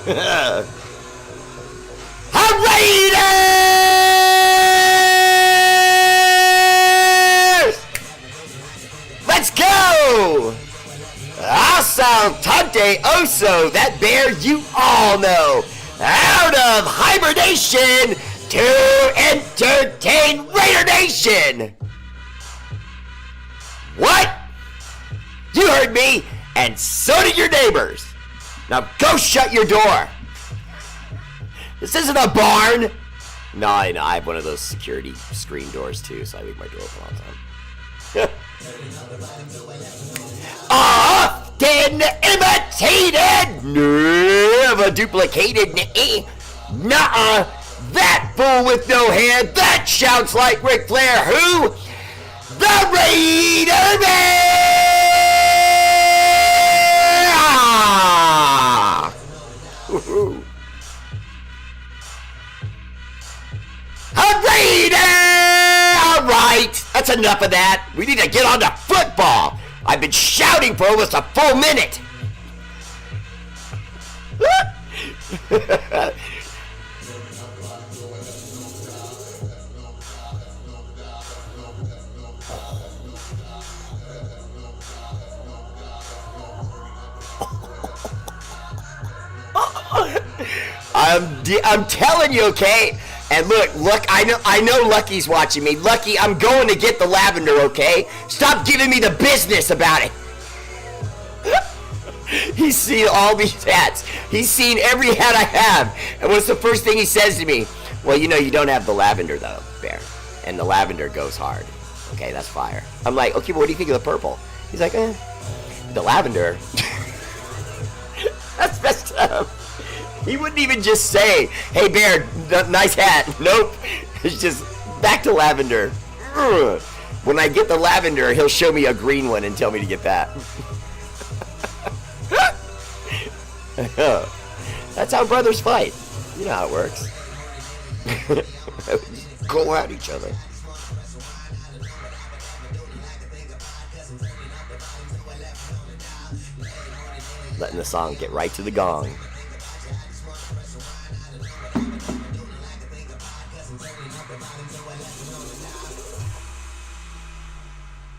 R8RBEAR! Let's go! Assaltante Oso, that bear you all know. Out of hibernation to entertain Raider Nation. What? You heard me, and so did your neighbors. Now go shut your door. This isn't a barn. No, I know. I have one of those security screen doors too, so I leave my door open all the time. Often imitated, never duplicated. Nuh-uh. That fool with no hair, that shouts like Ric Flair. Who? The Raider Bear! A Raider! All right, that's enough of that. We need to get on to football. I've been shouting for almost a full minute. I'm telling you, okay? And look, I know Lucky's watching me. Lucky, I'm going to get the lavender, okay? Stop giving me the business about it. He's seen all these hats. He's seen every hat I have. And what's the first thing he says to me? Well, you know, you don't have the lavender, though, Bear. And the lavender goes hard. Okay, that's fire. I'm like, okay, but what do you think of the purple? He's like, the lavender. That's messed up. He wouldn't even just say, hey, Bear, nice hat. Nope. It's just back to lavender. When I get the lavender, he'll show me a green one and tell me to get that. That's how brothers fight. You know how it works. Just go at each other. Letting the song get right to the gong.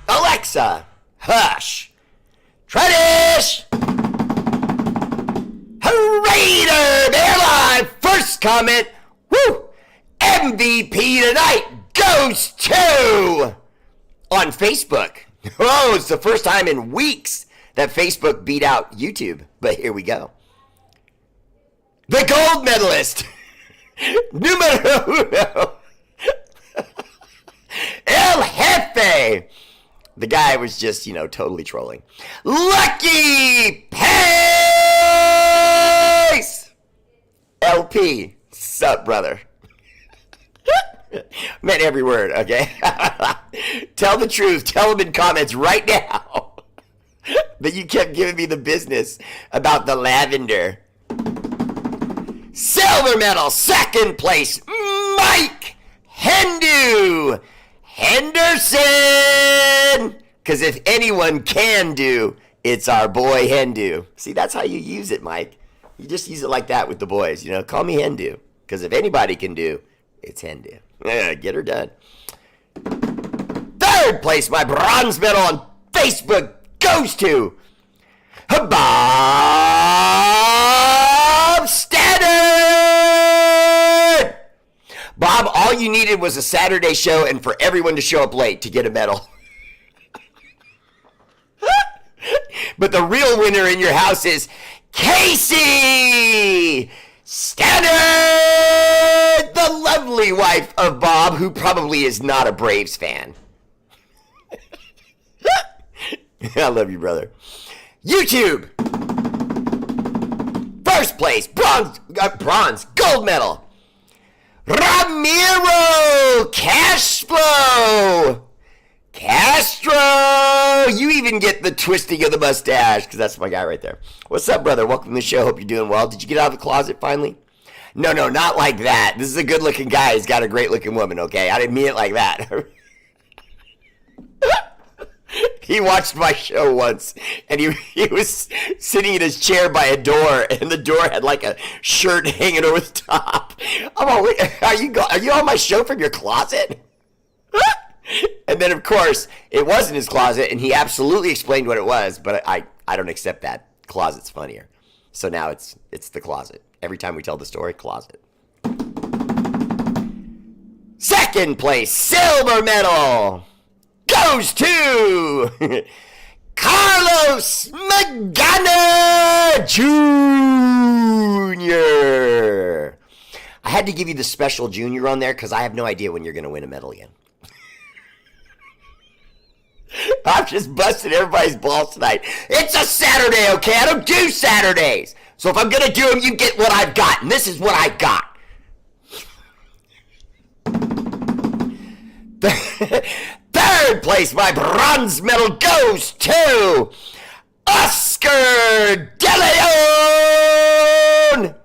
Alexa, hush. Tradish! Raider Bear Live! First comment, woo! MVP tonight goes to on Facebook. Oh, it's the first time in weeks that Facebook beat out YouTube. But here we go. The gold medalist, numero uno, El Jefe. The guy was just, you know, totally trolling. Lucky Pace! LP. Sup, brother? Meant every word, okay? Tell the truth. Tell them in comments right now that you kept giving me the business about the lavender. Silver medal, second place, Mike Hendu. Henderson! Because if anyone can do, it's our boy Hendu. See, that's how you use it, Mike. You just use it like that with the boys, you know. Call me Hendu. Because if anybody can do, it's Hendu. Yeah, get her done. Third place, my bronze medal on Facebook goes to Bob Standard! Bob, all you needed was a Saturday show and for everyone to show up late to get a medal. But the real winner in your house is Casey Standard, the lovely wife of Bob, who probably is not a Braves fan. I love you, brother. YouTube, first place, bronze, gold medal. Ramiro Cashflow Castro, you even get the twisting of the mustache, because that's my guy right there. What's up, brother? Welcome to the show. Hope you're doing well. Did you get out of the closet finally? No, not like that. This is a good-looking guy. He's got a great-looking woman, okay? I didn't mean it like that. he watched my show once, and he was sitting in his chair by a door, and the door had like a shirt hanging over the top. I'm all, are you on my show from your closet? And then, of course, it was in his closet, and he absolutely explained what it was, but I don't accept that. Closet's funnier. So now it's the closet. Every time we tell the story, closet. Second place, silver medal, goes to Carlos Magana Jr. I had to give you the special junior on there because I have no idea when you're going to win a medal again. I'm just busting everybody's balls tonight. It's a Saturday, okay? I don't do Saturdays. So if I'm going to do them, you get what I've got. And this is what I got. Third place, my bronze medal goes to Oscar De Leon.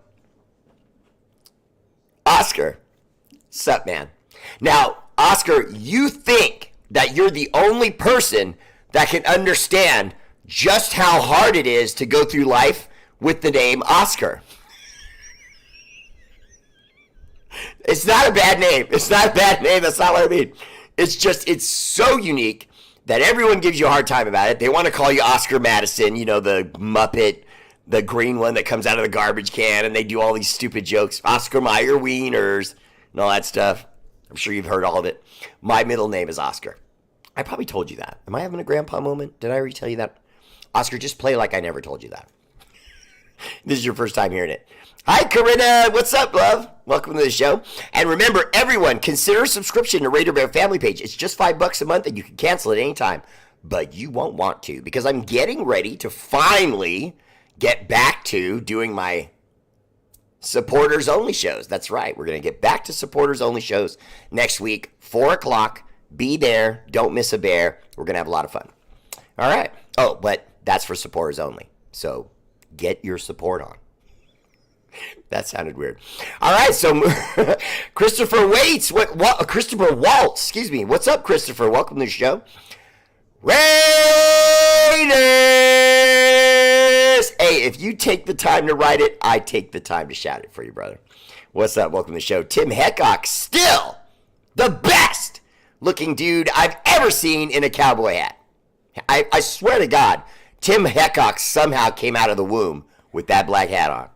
Oscar, sup, man? Now, Oscar, you think that you're the only person that can understand just how hard it is to go through life with the name Oscar. It's not a bad name. It's not a bad name. That's not what I mean. It's just, it's so unique that everyone gives you a hard time about it. They want to call you Oscar Madison, you know, the Muppet, the green one that comes out of the garbage can, and they do all these stupid jokes. Oscar Mayer Wieners and all that stuff. I'm sure you've heard all of it. My middle name is Oscar. I probably told you that. Am I having a grandpa moment? Did I already tell you that? Oscar, just play like I never told you that. This is your first time hearing it. Hi, Corinna. What's up, love? Welcome to the show. And remember, everyone, consider a subscription to R8RBEAR family page. It's just $5 a month, and you can cancel at any time. But you won't want to, because I'm getting ready to finally get back to doing my supporters only shows. That's right. We're going to get back to supporters only shows next week, 4 o'clock. Be there. Don't miss a bear. We're going to have a lot of fun. All right. Oh, but that's for supporters only. So get your support on. That sounded weird. All right. So Christopher Waits. Christopher Waltz. Excuse me. What's up, Christopher? Welcome to the show. Raiders! Hey, if you take the time to write it, I take the time to shout it for you, brother. What's up? Welcome to the show. Tim Heckok, still the best looking dude I've ever seen in a cowboy hat. I swear to God, Tim Heckok somehow came out of the womb with that black hat on.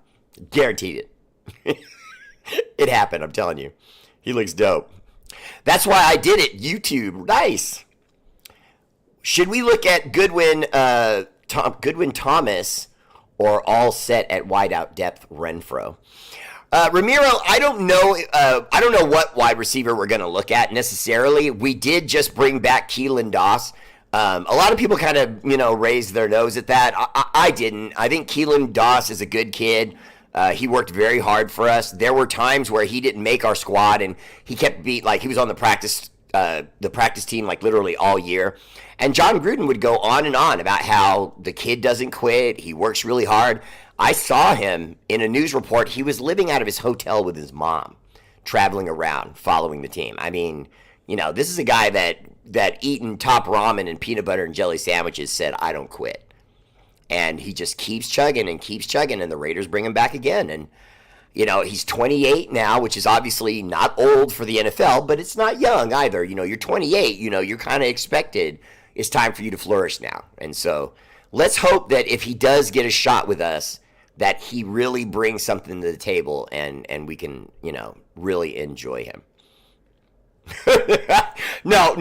Guaranteed it. It happened, I'm telling you. He looks dope. That's why I did it. YouTube. Nice. Should we look at Goodwin Thomas or all set at wideout depth Renfro? Ramiro, I don't know what wide receiver we're going to look at necessarily. We did just bring back Keelan Doss. A lot of people kind of, raised their nose at that. I didn't. I think Keelan Doss is a good kid. He worked very hard for us. There were times where he didn't make our squad, and he kept he was on the practice team like literally all year. And John Gruden would go on and on about how the kid doesn't quit. He works really hard. I saw him in a news report. He was living out of his hotel with his mom, traveling around, following the team. I mean, this is a guy that eating top ramen and peanut butter and jelly sandwiches said, I don't quit. And he just keeps chugging, and the Raiders bring him back again. And, he's 28 now, which is obviously not old for the NFL, but it's not young either. You're 28, you're kind of expected. It's time for you to flourish now. And so let's hope that if he does get a shot with us, that he really brings something to the table and we can, really enjoy him. No.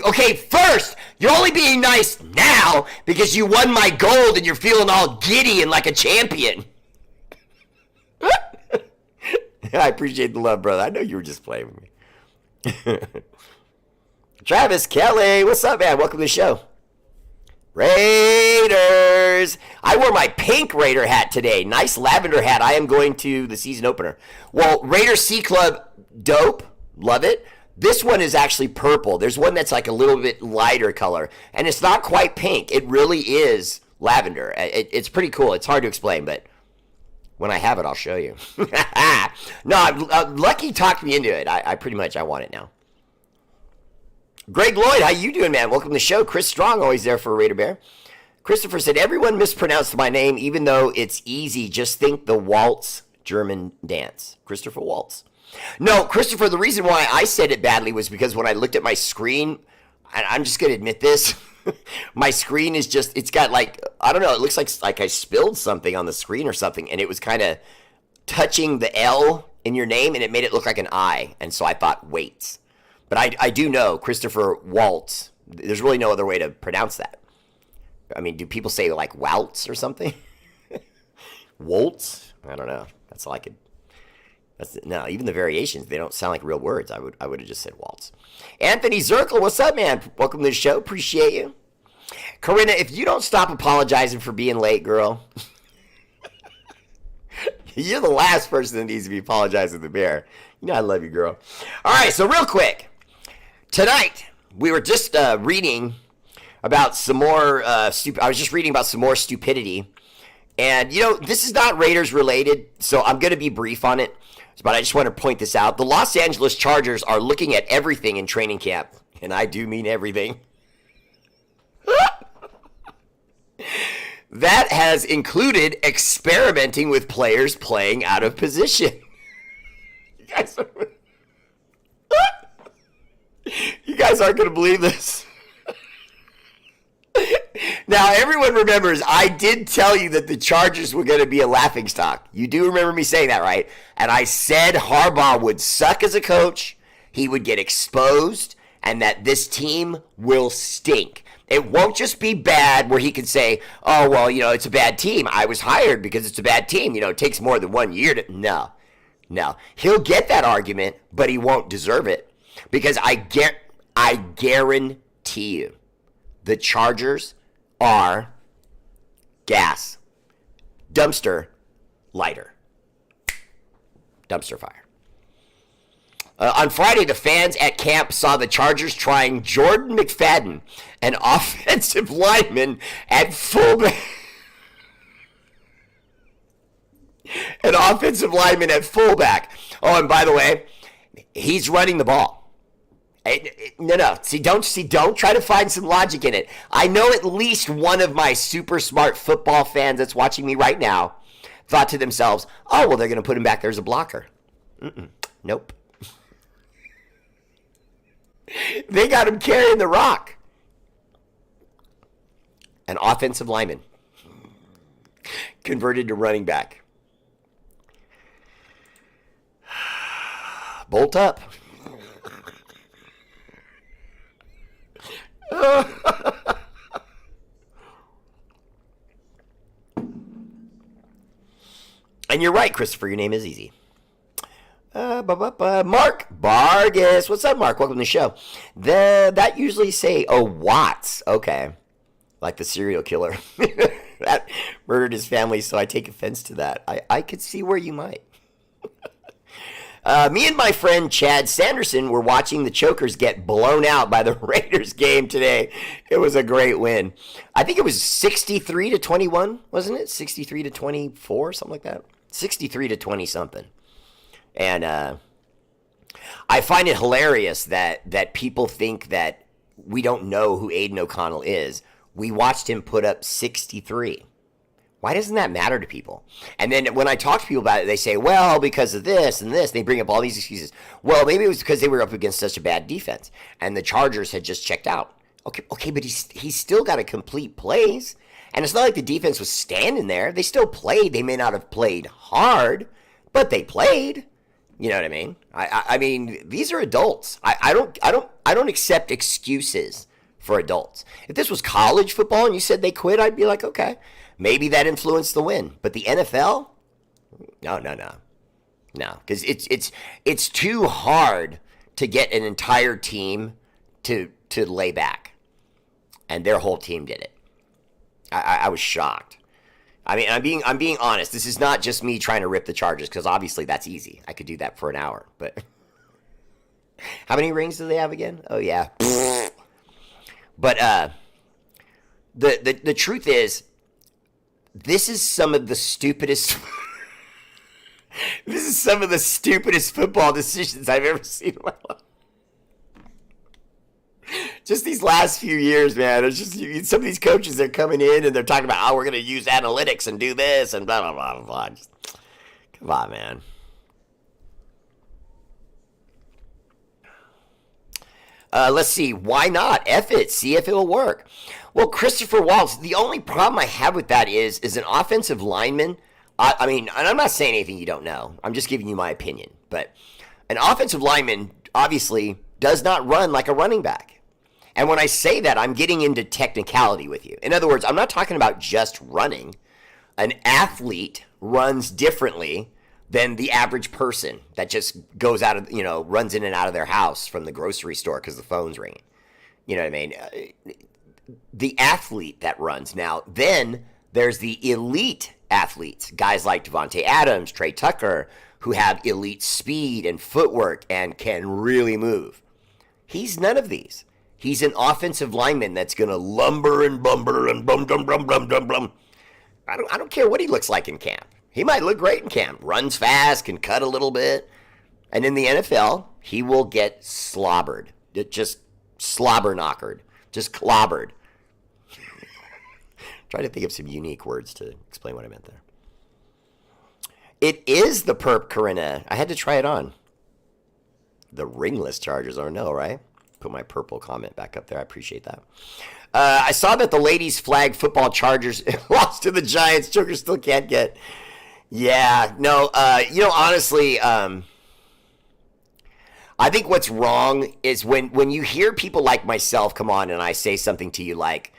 Okay, first, you're only being nice now because you won my gold and you're feeling all giddy and like a champion. I appreciate the love, brother. I know you were just playing with me. Travis Kelly, what's up, man? Welcome to the show. Raiders. I wore my pink Raider hat today. Nice lavender hat. I am going to the season opener. Well, Raider C Club, dope. Love it. This one is actually purple. There's one that's like a little bit lighter color, and it's not quite pink. It really is lavender. It's pretty cool. It's hard to explain, but when I have it, I'll show you. No, Lucky talked me into it. I pretty much, I want it now. Greg Lloyd, how you doing, man? Welcome to the show. Chris Strong, always there for R8RBEAR. Christopher said, everyone mispronounced my name, even though it's easy. Just think the waltz German dance. Christopher Waltz. No, Christopher, the reason why I said it badly was because when I looked at my screen, and I'm just going to admit this, my screen is just, it's got like, I don't know, it looks like I spilled something on the screen or something, and it was kind of touching the L in your name, and it made it look like an I, and so I thought, wait. But I do know Christopher Waltz. There's really no other way to pronounce that. I mean, do people say like Waltz or something? Waltz? I don't know. That's all I could. No, even the variations, they don't sound like real words. I would have just said Waltz. Anthony Zirkle, what's up, man? Welcome to the show. Appreciate you. Corinna, if you don't stop apologizing for being late, girl, you're the last person that needs to be apologizing to the bear. You know I love you, girl. All right, so real quick. Tonight, we were just reading about some more I was just reading about some more stupidity. And, you know, this is not Raiders related, so I'm going to be brief on it. But I just want to point this out. The Los Angeles Chargers are looking at everything in training camp. And I do mean everything. That has included experimenting with players playing out of position. You guys aren't going to believe this. Now, everyone remembers, I did tell you that the Chargers were going to be a laughingstock. You do remember me saying that, right? And I said Harbaugh would suck as a coach, he would get exposed, and that this team will stink. It won't just be bad where he could say, oh, well, you know, it's a bad team. I was hired because it's a bad team. You know, it takes more than 1 year to... No. He'll get that argument, but he won't deserve it. Because I guarantee you, the Chargers are gas. Dumpster lighter. Dumpster fire. On Friday, the fans at camp saw the Chargers trying Jordan McFadden, an offensive lineman at fullback. An offensive lineman at fullback. Oh, and by the way, he's running the ball. No. Don't try to find some logic in it. I know at least one of my super smart football fans that's watching me right now thought to themselves, oh, well, they're going to put him back there as a blocker. Nope. They got him carrying the rock. An offensive lineman converted to running back. Bolt up. And you're right, Christopher. Your name is easy. Mark Vargas. What's up, Mark? Welcome to the show. That usually say, oh, Watts. Okay. Like the serial killer that murdered his family, so I take offense to that. I could see where you might. Me and my friend Chad Sanderson were watching the Chokers get blown out by the Raiders game today. It was a great win. I think it was 63-21, wasn't it? 63-24, something like that. 63-20 something. And I find it hilarious that people think that we don't know who Aiden O'Connell is. We watched him put up 63. Why doesn't that matter to people? And then when I talk to people about it, they say, well, because of this and this. They bring up all these excuses. Well, maybe it was because they were up against such a bad defense, and the Chargers had just checked out. Okay, but he's still got to complete plays. And it's not like the defense was standing there. They still played. They may not have played hard, but they played. You know what I mean? I mean, these are adults. I don't accept excuses for adults. If this was college football and you said they quit, I'd be like, okay. Maybe that influenced the win, but the NFL, no, because it's too hard to get an entire team to lay back, and their whole team did it. I was shocked. I mean, I'm being honest. This is not just me trying to rip the Chargers, because obviously that's easy. I could do that for an hour, but how many rings do they have again? Oh yeah, but the truth is, this is some of the stupidest. This is some of the stupidest football decisions I've ever seen in my life. just these last few years, man. It's just some of these coaches, they're coming in and they're talking about how we're going to use analytics and do this and blah, blah, blah, blah, blah. Just, come on, man. Let's see. Why not? F it. See if it'll work. Well, Christopher Waltz, the only problem I have with that is an offensive lineman. I mean, and I'm not saying anything you don't know. I'm just giving you my opinion. But an offensive lineman obviously does not run like a running back. And when I say that, I'm getting into technicality with you. In other words, I'm not talking about just running. An athlete runs differently than the average person that just goes out of, runs in and out of their house from the grocery store because the phone's ringing. You know what I mean? The athlete that runs. Now, then there's the elite athletes, guys like Devontae Adams, Trey Tucker, who have elite speed and footwork and can really move. He's none of these. He's an offensive lineman that's going to lumber and bumber and bum, dum, dum, dum, dum, dum. I don't care what he looks like in camp. He might look great in camp. Runs fast, can cut a little bit. And in the NFL, he will get slobbered. Just slobber knockered. Just clobbered. Try to think of some unique words to explain what I meant there. It is the perp, Corinna. I had to try it on. The ringless Chargers, or no, right? Put my purple comment back up there. I appreciate that. I saw that the ladies' flag football Chargers lost to the Giants. Joker still can't get. Yeah, no, honestly, I think what's wrong is when you hear people like myself come on and I say something to you like,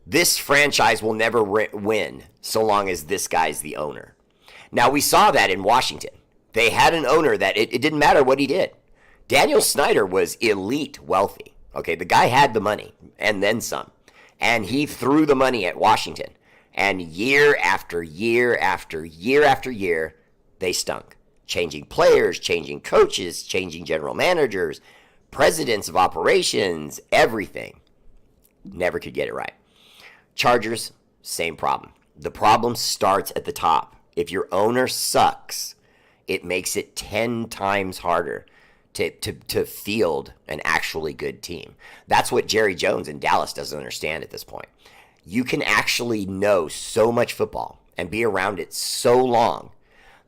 this franchise will never win so long as this guy's the owner. Now, we saw that in Washington. They had an owner that it didn't matter what he did. Daniel Snyder was elite wealthy. Okay, the guy had the money and then some. And he threw the money at Washington. And year after year after year after year, they stunk. Changing players, changing coaches, changing general managers, presidents of operations, everything. Never could get it right. Chargers, same problem. The problem starts at the top. If your owner sucks, it makes it 10 times harder to field an actually good team. That's what Jerry Jones in Dallas doesn't understand at this point. You can actually know so much football and be around it so long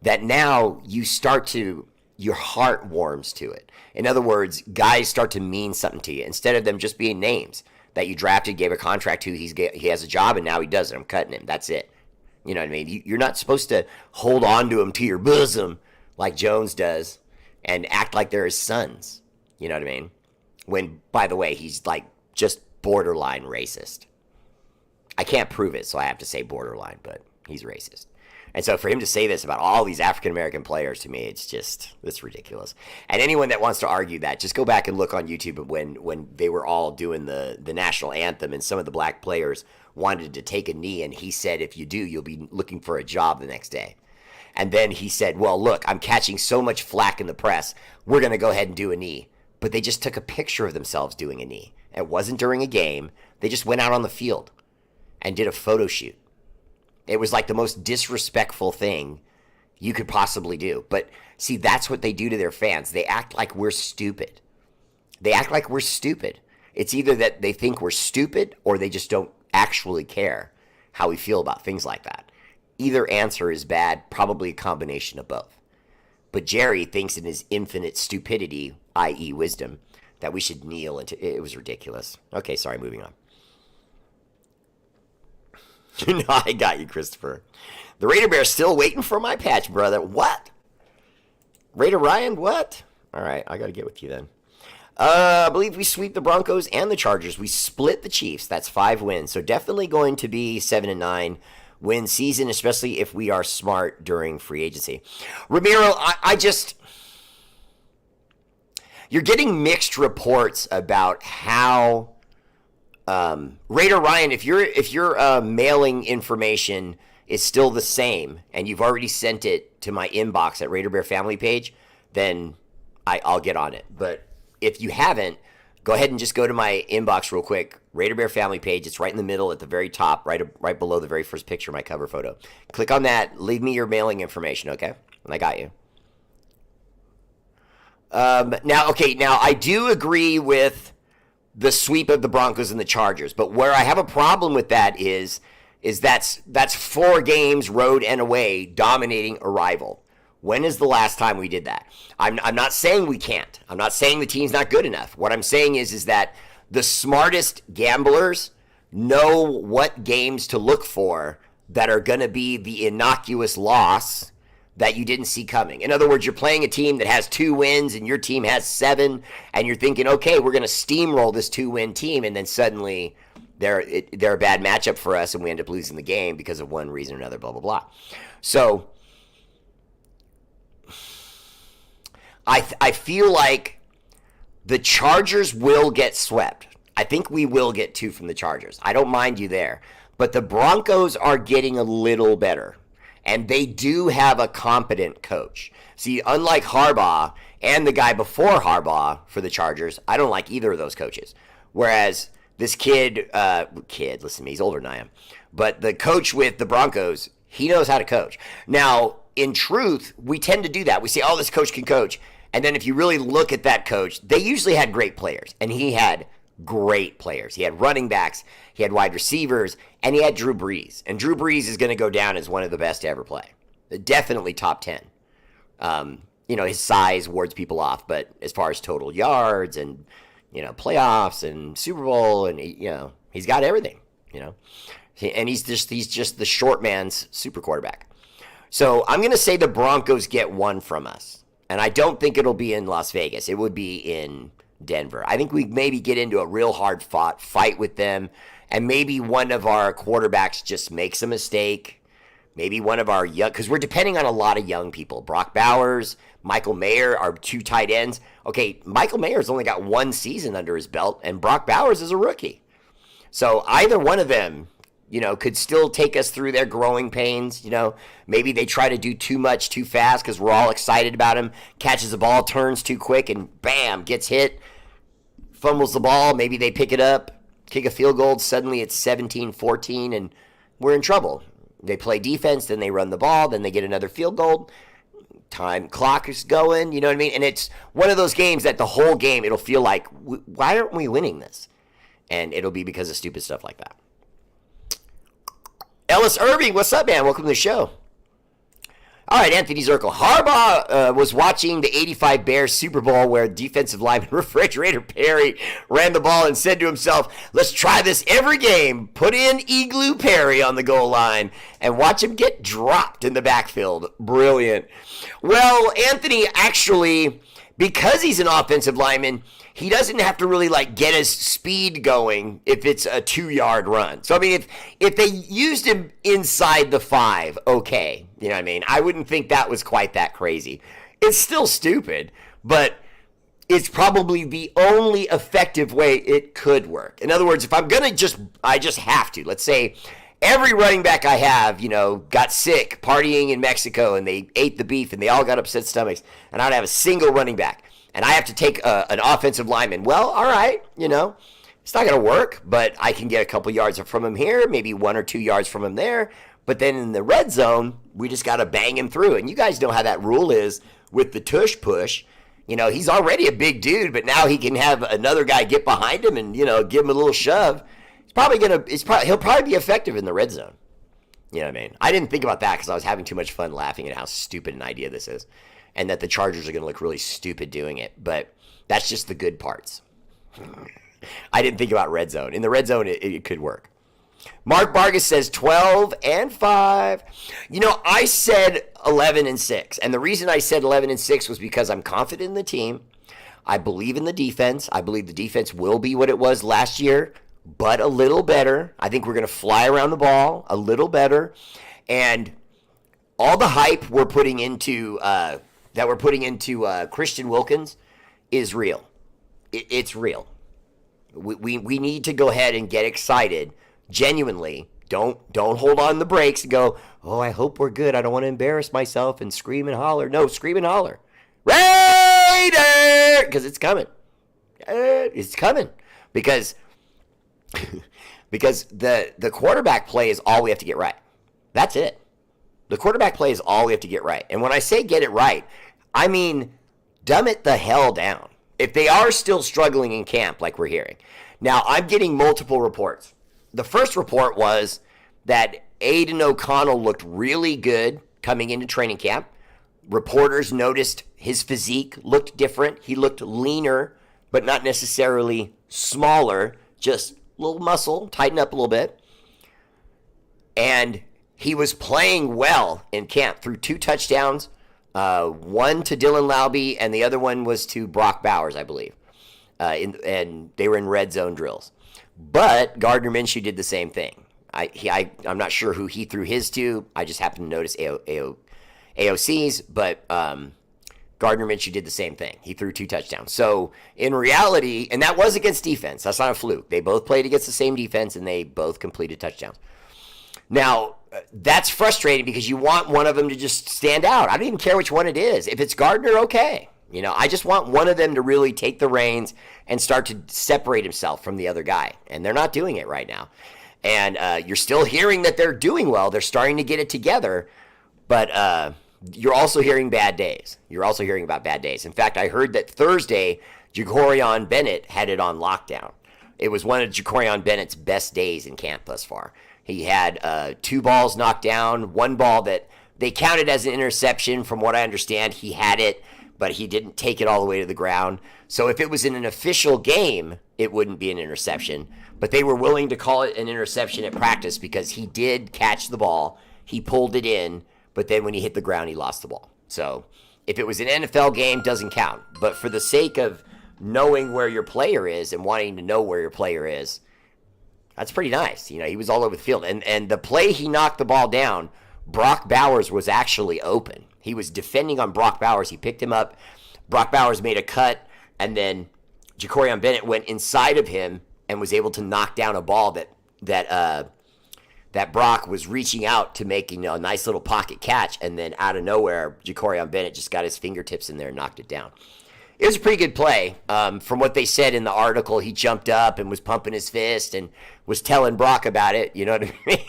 that now your heart warms to it. In other words, guys start to mean something to you instead of them just being names that you drafted, gave a contract to, he has a job, and now he does it. I'm cutting him. That's it. You know what I mean? You're not supposed to hold on to him to your bosom like Jones does and act like they're his sons. You know what I mean? When, by the way, he's like just borderline racist. I can't prove it, so I have to say borderline, but he's racist. And so for him to say this about all these African-American players, to me, it's ridiculous. And anyone that wants to argue that, just go back and look on YouTube when they were all doing the national anthem and some of the black players wanted to take a knee, and he said, if you do, you'll be looking for a job the next day. And then he said, well, look, I'm catching so much flack in the press, we're going to go ahead and do a knee. But they just took a picture of themselves doing a knee. It wasn't during a game. They just went out on the field and did a photo shoot. It was like the most disrespectful thing you could possibly do. But see, that's what they do to their fans. They act like we're stupid. It's either that they think we're stupid or they just don't actually care how we feel about things like that. Either answer is bad, probably a combination of both. But Jerry thinks in his infinite stupidity, i.e. wisdom, that we should kneel into it. Was ridiculous. Okay, sorry, moving on. No, I got you, Christopher. The Raider Bear still waiting for my patch, brother. What? Raider Ryan, what? All right, I got to get with you then. I believe we sweep the Broncos and the Chargers. We split the Chiefs. That's 5 wins. So definitely going to be 7-9 win season, especially if we are smart during free agency. Ramiro, you're getting mixed reports about how Raider Ryan, if your mailing information is still the same and you've already sent it to my inbox at Raider Bear Family page, then I'll get on it. But if you haven't, go ahead and just go to my inbox real quick. Raider Bear Family page. It's right in the middle at the very top, right below the very first picture of my cover photo. Click on that. Leave me your mailing information, okay? And I got you. Now I do agree with the sweep of the Broncos and the Chargers. But where I have a problem with that is that's 4 games, road and away, dominating a rival. When is the last time we did that? I'm not saying we can't. I'm not saying the team's not good enough. What I'm saying is that the smartest gamblers know what games to look for that are going to be the innocuous loss that you didn't see coming. In other words, you're playing a team that has 2 wins and your team has 7, and you're thinking, okay, we're going to steamroll this 2-win team, and then suddenly they're a bad matchup for us, and we end up losing the game because of one reason or another, blah, blah, blah. So I feel like the Chargers will get swept. I think we will get 2 from the Chargers. I don't mind you there. But the Broncos are getting a little better. And they do have a competent coach. See, unlike Harbaugh and the guy before Harbaugh for the Chargers, I don't like either of those coaches. Whereas this kid, listen to me, he's older than I am. But the coach with the Broncos, he knows how to coach. Now, in truth, we tend to do that. We say, oh, this coach can coach. And then if you really look at that coach, they usually had great players. And he had great players. He had running backs, he had wide receivers, and he had Drew Brees. And Drew Brees is going to go down as one of the best to ever play. Definitely top 10. His size wards people off, but as far as total yards and, playoffs and Super Bowl, and, he's got everything, And he's just the short man's super quarterback. So I'm going to say the Broncos get 1 from us. And I don't think it'll be in Las Vegas. It would be in Denver. I think we maybe get into a real hard fight with them, and maybe one of our quarterbacks just makes a mistake. Maybe one of our young, because we're depending on a lot of young people. Brock Bowers, Michael Mayer are 2 tight ends. Okay, Michael Mayer's only got 1 season under his belt, and Brock Bowers is a rookie. So either one of them, could still take us through their growing pains. Maybe they try to do too much too fast because we're all excited about him, catches the ball, turns too quick, and bam, gets hit, fumbles the ball. Maybe they pick it up, kick a field goal. Suddenly it's 17-14, and we're in trouble. They play defense, then they run the ball, then they get another field goal. Time clock is going, you know what I mean? And it's one of those games that the whole game, it'll feel like, why aren't we winning this? And it'll be because of stupid stuff like that. Ellis Irving, what's up, man? Welcome to the show. All right, Anthony Zirkle. Harbaugh was watching the 85 Bears Super Bowl where defensive lineman Refrigerator Perry ran the ball and said to himself, let's try this every game. Put in Igloo Perry on the goal line and watch him get dropped in the backfield. Brilliant. Well, Anthony, actually, because he's an offensive lineman, he doesn't have to really get his speed going if it's a 2-yard run. So, I mean, if they used him inside the 5, okay. You know what I mean? I wouldn't think that was quite that crazy. It's still stupid, but it's probably the only effective way it could work. In other words, if I'm going to I just have to. Let's say every running back I have, got sick partying in Mexico and they ate the beef and they all got upset stomachs, and I don't have a single running back. And I have to take an offensive lineman. Well, all right, it's not going to work, but I can get a couple yards from him here, maybe 1 or 2 yards from him there. But then in the red zone, we just got to bang him through. And you guys know how that rule is with the tush push. He's already a big dude, but now he can have another guy get behind him and, give him a little shove. He'll probably be effective in the red zone. You know what I mean? I didn't think about that because I was having too much fun laughing at how stupid an idea this is. And that the Chargers are going to look really stupid doing it. But that's just the good parts. I didn't think about red zone. In the red zone, it could work. Mark Vargas says 12-5. I said 11-6. And the reason I said 11-6 was because I'm confident in the team. I believe in the defense. I believe the defense will be what it was last year, but a little better. I think we're going to fly around the ball a little better. And all the hype we're putting into Christian Wilkins is real. It's real. We need to go ahead and get excited. Genuinely, don't hold on the brakes and go, oh, I hope we're good. I don't want to embarrass myself and scream and holler. No, scream and holler. Raider! Because it's coming. It's coming. Because the quarterback play is all we have to get right. That's it. The quarterback play is all we have to get right. And when I say get it right, I mean dumb it the hell down. if they are still struggling in camp, like we're hearing. Now, I'm getting multiple reports. The first report was that Aiden O'Connell looked really good coming into training camp. Reporters noticed his physique looked different. He looked leaner, but not necessarily smaller, just a little muscle, tighten up a little bit. And he was playing well in camp, threw 2 touchdowns, one to Dylan Laube, and the other one was to Brock Bowers, I believe. And they were in red zone drills. But Gardner Minshew did the same thing. I'm not sure who he threw his to. I just happened to notice AOC's, but Gardner Minshew did the same thing. He threw 2 touchdowns. So in reality, and that was against defense. That's not a fluke. They both played against the same defense, and they both completed touchdowns. Now, that's frustrating because you want one of them to just stand out. I don't even care which one it is. If it's Gardner, okay. I just want one of them to really take the reins and start to separate himself from the other guy. And they're not doing it right now. And you're still hearing that they're doing well. They're starting to get it together. But you're also hearing bad days. You're also hearing about bad days. In fact, I heard that Thursday, Jacorian Bennett had it on lockdown. It was one of Jacorian Bennett's best days in camp thus far. He had 2 balls knocked down, 1 ball that they counted as an interception. From what I understand, he had it, but he didn't take it all the way to the ground. So if it was in an official game, it wouldn't be an interception. But they were willing to call it an interception at practice because he did catch the ball. He pulled it in, but then when he hit the ground, he lost the ball. So if it was an NFL game, doesn't count. But for the sake of knowing where your player is and wanting to know where your player is, that's pretty nice. He was all over the field. And the play he knocked the ball down, Brock Bowers was actually open. He was defending on Brock Bowers. He picked him up. Brock Bowers made a cut, and then Jacorian Bennett went inside of him and was able to knock down a ball that Brock was reaching out to make a nice little pocket catch, and then out of nowhere, Jacorian Bennett just got his fingertips in there and knocked it down. It was a pretty good play. From what they said in the article, he jumped up and was pumping his fist and was telling Brock about it. You know what I mean?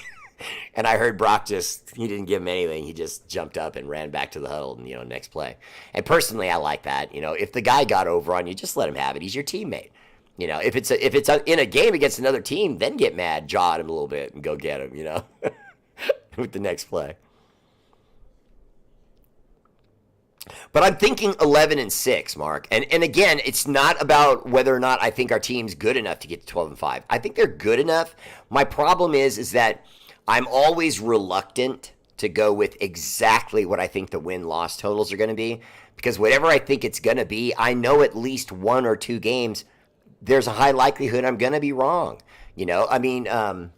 And I heard Brock he didn't give him anything. He just jumped up and ran back to the huddle and, next play. And personally, I like that. If the guy got over on you, just let him have it. He's your teammate. If it's in a game against another team, then get mad, jaw at him a little bit and go get him, with the next play. But I'm thinking 11-6, Mark. And again, it's not about whether or not I think our team's good enough to get to 12-5. I think they're good enough. My problem is that I'm always reluctant to go with exactly what I think the win-loss totals are going to be, because whatever I think it's going to be, I know at least 1 or 2 games, there's a high likelihood I'm going to be wrong. The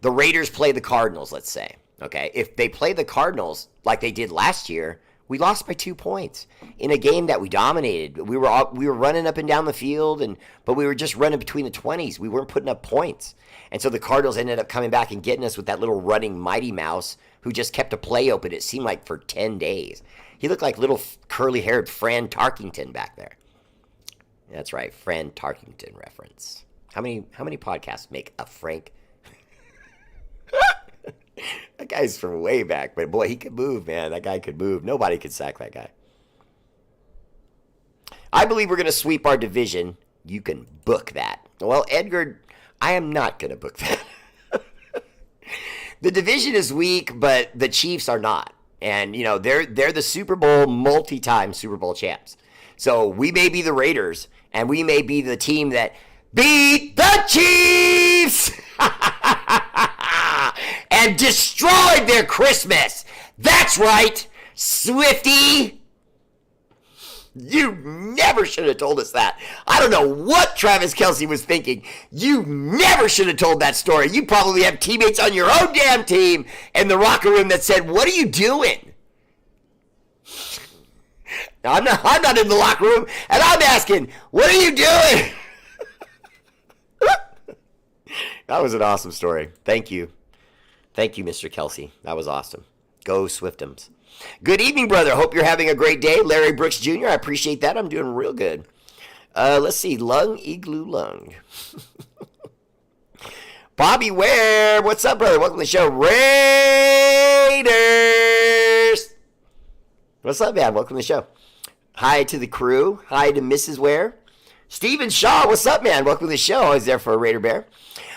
Raiders play the Cardinals, let's say. Okay, if they play the Cardinals like they did last year, we lost by 2 points in a game that we dominated. We were running up and down the field, but we were just running between the 20s. We weren't putting up points. And so the Cardinals ended up coming back and getting us with that little running Mighty Mouse who just kept a play open, it seemed like, for 10 days. He looked like little curly-haired Fran Tarkington back there. That's right, Fran Tarkington reference. How many podcasts make a Frank? That guy's from way back, but boy, he could move, man. That guy could move. Nobody could sack that guy. I believe we're going to sweep our division. You can book that. Well, Edgar, I am not going to book that. The division is weak, but the Chiefs are not. And, they're the Super Bowl, multi-time Super Bowl champs. So we may be the Raiders, and we may be the team that beat the Chiefs and destroyed their Christmas. That's right, Swifty. You never should have told us that. I don't know what Travis Kelce was thinking. You never should have told that story. You probably have teammates on your own damn team in the locker room that said, "What are you doing?" Now, I'm not in the locker room, and I'm asking, what are you doing? That was an awesome story. Thank you. Thank you, Mr. Kelce. That was awesome. Go Swiftums. Good evening, brother. Hope you're having a great day. Larry Brooks Jr., I appreciate that. I'm doing real good. Let's see. Lung Igloo Lung. Bobby Ware. What's up, brother? Welcome to the show. Raiders. What's up, man? Welcome to the show. Hi to the crew. Hi to Mrs. Ware. Stephen Shaw, what's up, man? Welcome to the show. I was there for R8RBEAR Bear.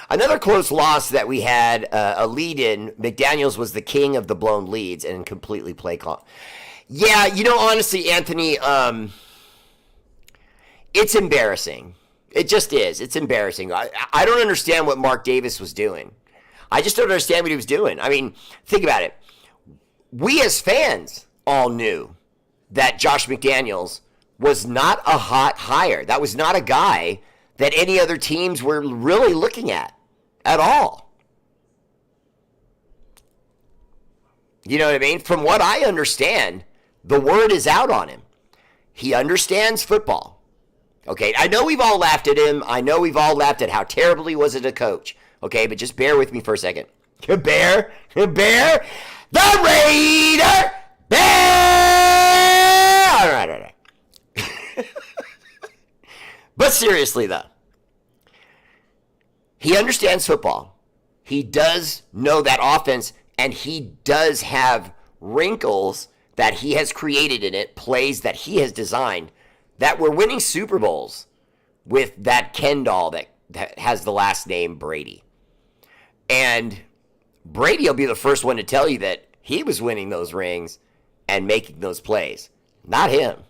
Another close loss that we had a lead in. McDaniels was the king of the blown leads and completely play call. Yeah, honestly, Anthony, it's embarrassing. It just is. It's embarrassing. I don't understand what Mark Davis was doing. I just don't understand what he was doing. I mean, think about it. We as fans all knew that Josh McDaniels was not a hot hire. That was not a guy that any other teams were really looking at all. You know what I mean? From what I understand, the word is out on him. He understands football. Okay, I know we've all laughed at him. I know we've all laughed at how terrible he was as a coach. Okay, but just bear with me for a second. Bear, the Raider, bear. All right. But seriously, though, he understands football. He does know that offense, and he does have wrinkles that he has created in it, plays that he has designed, that we're winning Super Bowls with that Ken doll that has the last name Brady. And Brady will be the first one to tell you that he was winning those rings and making those plays, not him.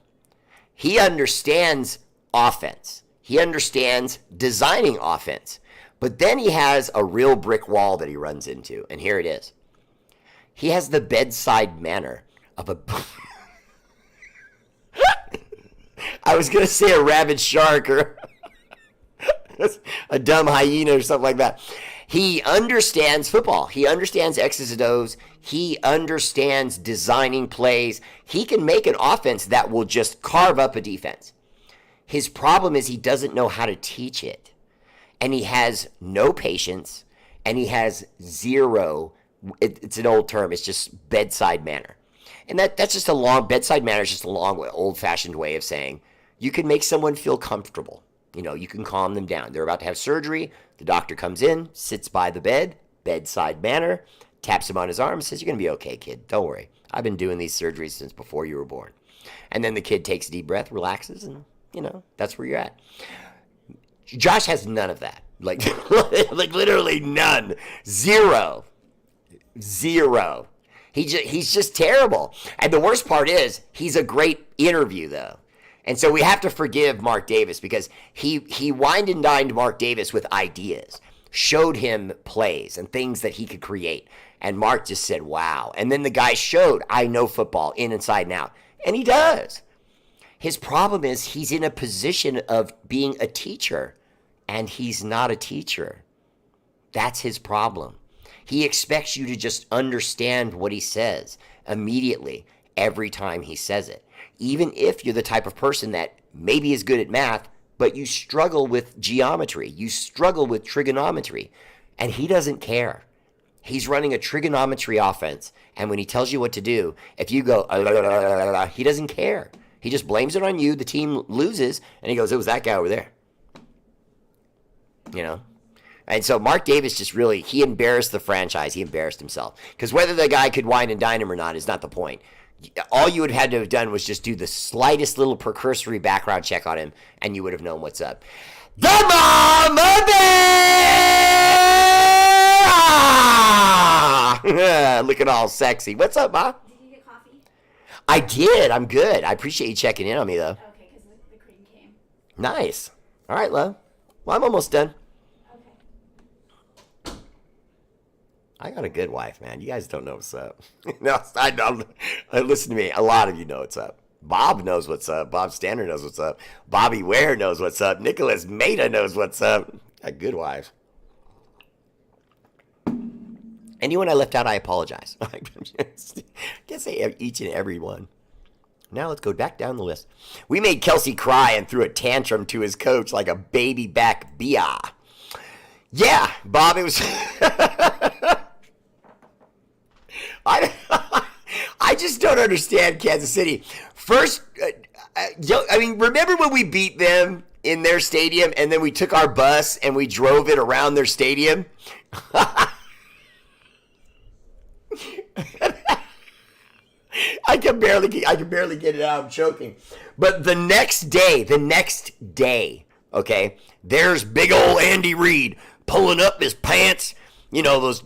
He understands offense. He understands designing offense. But then he has a real brick wall that he runs into, and here it is. He has the bedside manner of a... I was going to say a rabid shark or a dumb hyena or something like that. He understands football. He understands X's and O's. He understands designing plays. He can make an offense that will just carve up a defense. His problem is he doesn't know how to teach it. And he has no patience, and he has zero, it's an old term, it's just bedside manner. And that's just bedside manner is just a long, old-fashioned way of saying you can make someone feel comfortable. You can calm them down. They're about to have surgery. The doctor comes in, sits by the bed, bedside manner, taps him on his arm, says, "You're going to be okay, kid. Don't worry. I've been doing these surgeries since before you were born." And then the kid takes a deep breath, relaxes, and, that's where you're at. Josh has none of that. Like literally none. Zero. He's just terrible. And the worst part is he's a great interview, though. And so we have to forgive Mark Davis because he wined and dined Mark Davis with ideas, showed him plays and things that he could create. And Mark just said, wow. And then the guy showed, I know football inside and out. And he does. His problem is he's in a position of being a teacher, and he's not a teacher. That's his problem. He expects you to just understand what he says immediately every time he says it. Even if you're the type of person that maybe is good at math, but you struggle with geometry, you struggle with trigonometry, and he doesn't care. He's running a trigonometry offense, and when he tells you what to do, if you go, he doesn't care. He just blames it on you, the team loses, and he goes, it was that guy over there. And so Mark Davis he embarrassed the franchise. He embarrassed himself. Because whether the guy could wine and dine him or not is not the point. All you would have had to have done was just do the slightest little precursory background check on him, and you would have known what's up. The Mama Bear! Looking all sexy. What's up, Ma? Did you get coffee? I did. I'm good. I appreciate you checking in on me, though. Okay, because the cream came. Nice. All right, love. Well, I'm almost done. Okay. I got a good wife, man. You guys don't know what's up. No, I don't. Listen to me. A lot of you know what's up. Bob knows what's up. Bob Stander knows what's up. Bobby Ware knows what's up. Nicholas Maida knows what's up. A good wife. Anyone I left out, I apologize. I guess say each and every one. Now let's go back down the list. We made Kelsey cry and threw a tantrum to his coach like a baby back bear. Yeah, Bob, it was... I just don't understand Kansas City. First, remember when we beat them in their stadium and then we took our bus and we drove it around their stadium? I can barely get it out. I'm choking. But the next day, okay, there's big old Andy Reid pulling up his pants, those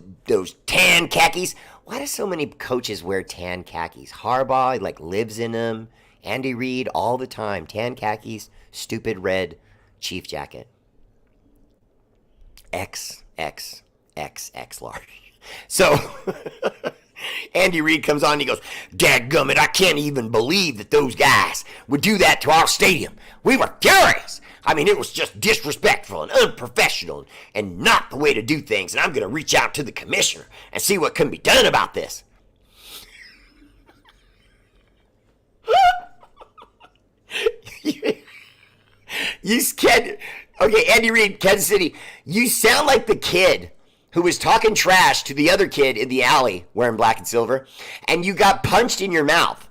tan khakis. Why do so many coaches wear tan khakis? Harbaugh, lives in them. Andy Reid, all the time. Tan khakis, stupid red Chief jacket. XXXX large. So, Andy Reid comes on and he goes, "Dadgummit, I can't even believe that those guys would do that to our stadium. We were furious. I mean, it was just disrespectful and unprofessional and not the way to do things. And I'm going to reach out to the commissioner and see what can be done about this." Okay, Andy Reid, Kansas City, you sound like the kid who was talking trash to the other kid in the alley wearing black and silver, and you got punched in your mouth.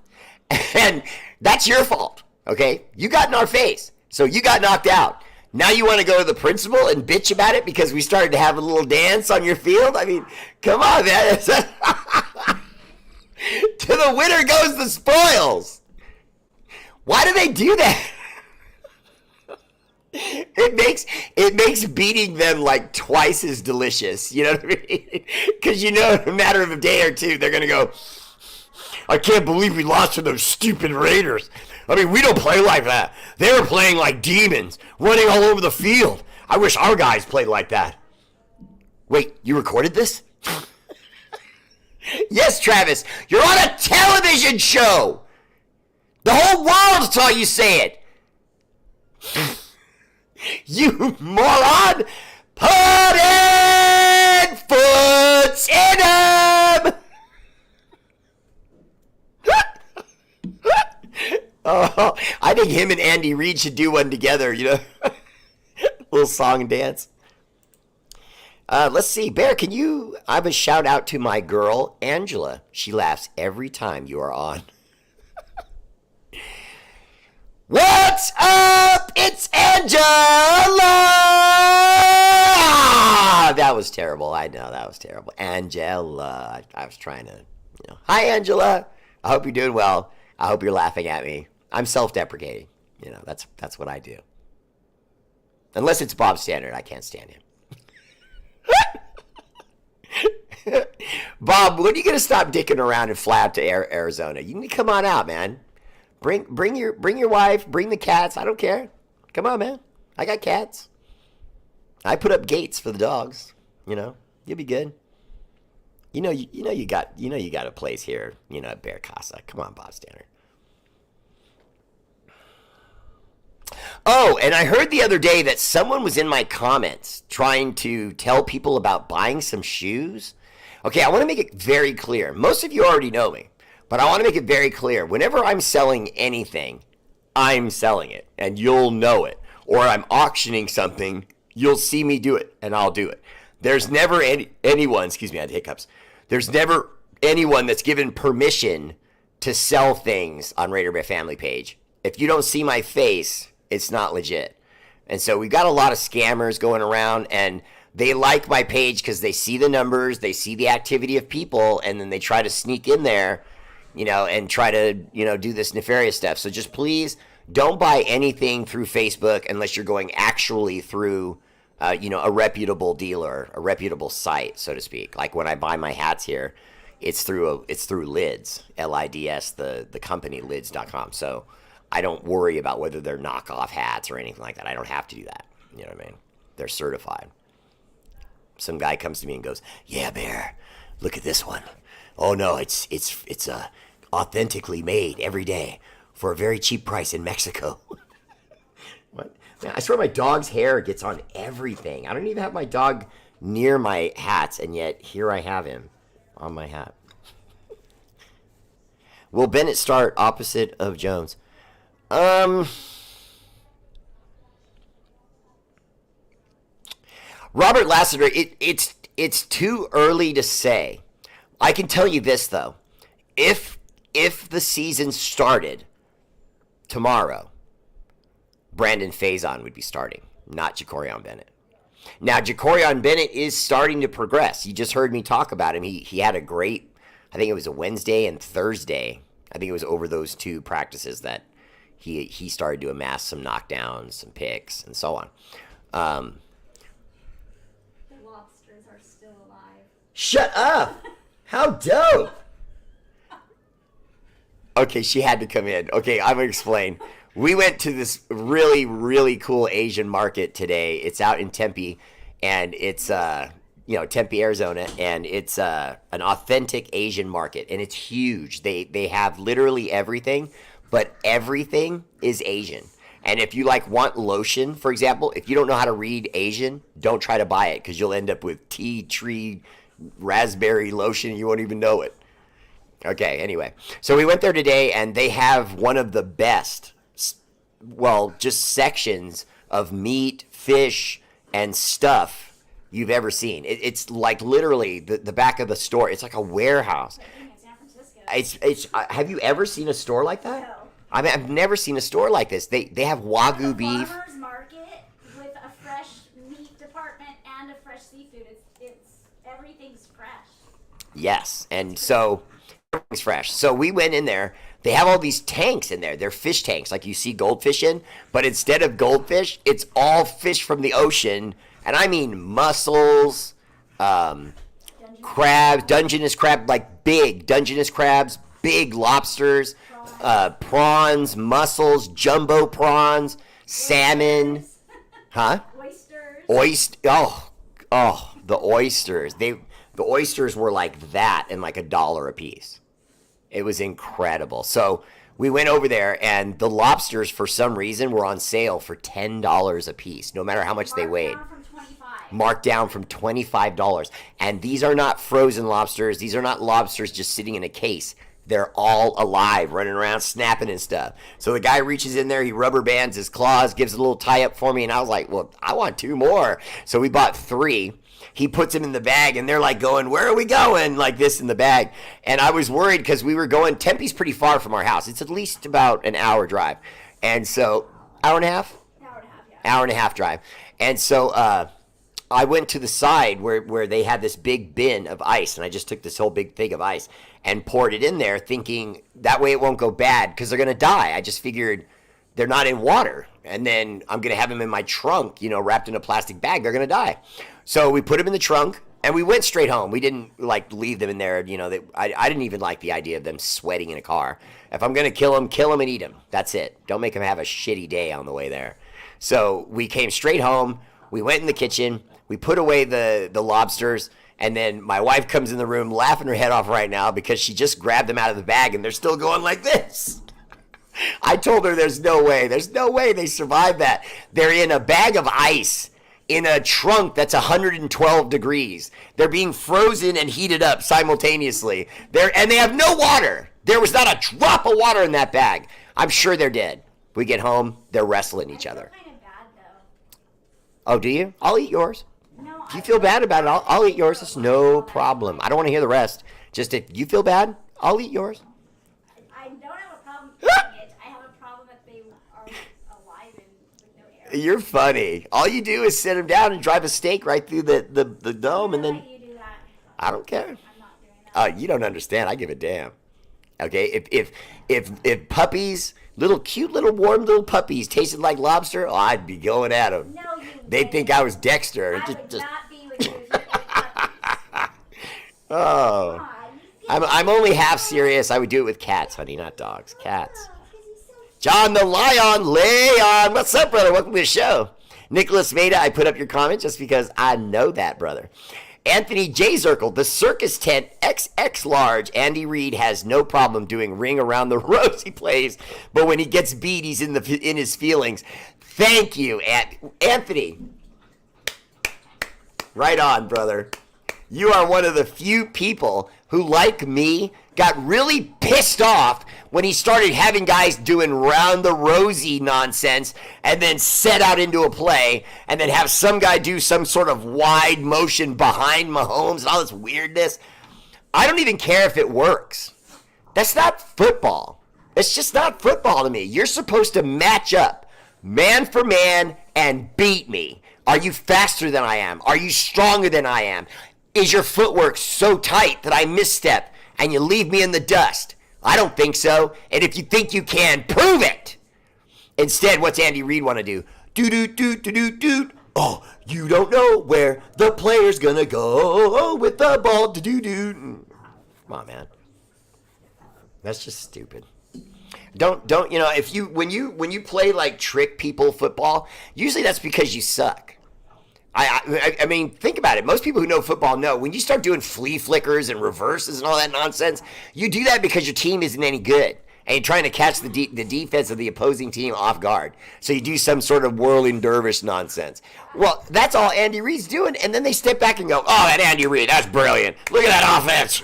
And that's your fault, okay? You got in our face, so you got knocked out. Now you want to go to the principal and bitch about it because we started to have a little dance on your field? I mean, come on, man. To the winner goes the spoils. Why do they do that? It makes beating them twice as delicious. You know what I mean? Because in a matter of a day or two, they're going to go, "I can't believe we lost to those stupid Raiders. I mean, we don't play like that. They were playing like demons, running all over the field. I wish our guys played like that." Wait, you recorded this? Yes, Travis, you're on a television show. The whole world saw you say it. You moron! Putting foots in 'em! Oh, I think him and Andy Reid should do one together, little song and dance. Let's see. Bear, can you... I have a shout out to my girl, Angela. She laughs every time you are on. What's up? It's Angela! That was terrible. I know, that was terrible. Angela. I was trying to, Hi, Angela. I hope you're doing well. I hope you're laughing at me. I'm self-deprecating. That's what I do. Unless it's Bob Standard. I can't stand him. Bob, when are you going to stop dicking around and fly out to Arizona? You need to come on out, man. Bring your wife, bring the cats. I don't care. Come on, man. I got cats. I put up gates for the dogs. You'll be good. You got a place here. At Bear Casa. Come on, Bob Standard. Oh, and I heard the other day that someone was in my comments trying to tell people about buying some shoes. Okay, I want to make it very clear. Most of you already know me. But I want to make it very clear. Whenever I'm selling anything, I'm selling it, and you'll know it. Or I'm auctioning something, you'll see me do it, and I'll do it. There's never anyone, excuse me, I had hiccups. There's never anyone that's given permission to sell things on R8RBEAR family page. If you don't see my face, it's not legit. And so we've got a lot of scammers going around, and they like my page because they see the numbers, they see the activity of people, and then they try to sneak in there, and try to, do this nefarious stuff. So just please don't buy anything through Facebook unless you're going actually through, a reputable dealer, a reputable site, so to speak. Like when I buy my hats here, it's through Lids, Lids, the company, lids.com. So I don't worry about whether they're knockoff hats or anything like that. I don't have to do that. You know what I mean? They're certified. Some guy comes to me and goes, "Yeah, Bear, look at this one. Oh no, it's authentically made every day for a very cheap price in Mexico." What? Man, I swear my dog's hair gets on everything. I don't even have my dog near my hats, and yet here I have him on my hat. Will Bennett start opposite of Jones? Robert Lassiter, it's too early to say. I can tell you this though. If the season started tomorrow, Brandon Faison would be starting, not Jacorian Bennett. Now, Jacorian Bennett is starting to progress. You just heard me talk about him. He had a great, I think it was a Wednesday and Thursday I think it was over those 2 practices that he started to amass some knockdowns, some picks, and so on. The lobsters are still alive. Shut up! How dope! Okay, she had to come in. Okay, I'm going to explain. We went to this really, really cool Asian market today. It's out in Tempe, and it's, Tempe, Arizona, and it's an authentic Asian market, and it's huge. They have literally everything, but everything is Asian. And if you want lotion, for example, if you don't know how to read Asian, don't try to buy it because you'll end up with tea tree raspberry lotion and you won't even know it. Okay, anyway. So we went there today and they have one of the best, just sections of meat, fish, and stuff you've ever seen. It's like literally the back of the store. It's like a warehouse. In San Francisco. It's. Have you ever seen a store like that? No. I've never seen a store like this. They have Wagyu beef. Farmer's market with a fresh meat department and a fresh seafood. It's everything's fresh. Yes, and so everything's fresh. So we went in there. They have all these tanks in there. They're fish tanks, like you see goldfish in, but instead of goldfish, it's all fish from the ocean, and I mean mussels, crabs, Dungeness crab, like big Dungeness crabs, big lobsters, prawns, mussels, jumbo prawns, salmon, huh? Oysters. The oysters. The oysters were like that and like $1 a piece. It was incredible. So we went over there, and the lobsters, for some reason, were on sale for $10 a piece, no matter how much they weighed. Marked down from $25. And these are not frozen lobsters. These are not lobsters just sitting in a case. They're all alive, running around, snapping and stuff. So the guy reaches in there, he rubber bands his claws, gives a little tie-up for me, and I was like, well, I want 2 more. So we bought 3. He puts them in the bag, and they're like going, where are we going? Like this in the bag. And I was worried because we were going, Tempe's pretty far from our house. It's at least about an hour drive. And so, hour and a half? Hour and a half drive. And so I went to the side where they had this big bin of ice, and I just took this whole big thing of ice and poured it in there thinking that way it won't go bad because they're going to die. I just figured they're not in water. And then I'm going to have them in my trunk, wrapped in a plastic bag. They're going to die. So we put them in the trunk, and we went straight home. We didn't, leave them in there. I didn't even like the idea of them sweating in a car. If I'm going to kill them and eat them. That's it. Don't make them have a shitty day on the way there. So we came straight home. We went in the kitchen. We put away the lobsters. And then my wife comes in the room laughing her head off right now because she just grabbed them out of the bag, and they're still going like this. I told her there's no way they survived that. They're in a bag of ice in a trunk that's 112 degrees. They're being frozen and heated up simultaneously. And they have no water. There was not a drop of water in that bag. I'm sure they're dead. We get home, they're wrestling each other. Kind of bad though. Oh, do you? I'll eat yours. No, If you feel bad about it, I'll eat yours. It's no problem. I don't want to hear the rest. Just if you feel bad, I'll eat yours. I don't have a problem eating it. I have a problem that they are alive and with no air. You're funny. All you do is sit them down and drive a stake right through the dome, and then Let you do that. I don't care. I'm not doing that. You don't understand. I give a damn. Okay, if puppies, cute warm little puppies tasted like lobster, I'd be going at them. No, you They'd think I was Dexter. I would not be with you if you ate puppies. Oh, Aw, I'm only half serious. I would do it with cats, honey, not dogs. Cats. John the Leon. What's up, brother? Welcome to the show. Nicholas Maida, I put up your comment just because I know that, brother. Anthony J. Zirkle, the circus tent XX large. Andy Reid has no problem doing ring around the rosy plays, but when he gets beat, he's in his feelings. Thank you, Anthony. Right on, brother. You are one of the few people who, like me, got really pissed off when he started having guys doing round the rosy nonsense and then set out into a play and then have some guy do some sort of wide motion behind Mahomes and all this weirdness. I don't even care if it works. That's not football. It's just not football to me. You're supposed to match up man for man and beat me. Are you faster than I am? Are you stronger than I am? Is your footwork so tight that I misstep and you leave me in the dust? I don't think so. And if you think you can, prove it. Instead, what's Andy Reid want to do? Do. Oh, you don't know where the player's gonna go with the ball. Do. Come on, man. That's just stupid. Don't if you when you play like trick people football, usually that's because you suck. I mean, think about it. Most people who know football know when you start doing flea flickers and reverses and all that nonsense, you do that because your team isn't any good. And you're trying to catch the defense of the opposing team off guard. So you do some sort of whirling dervish nonsense. Well, that's all Andy Reid's doing. And then they step back and go, oh, that Andy Reid, that's brilliant. Look at that offense.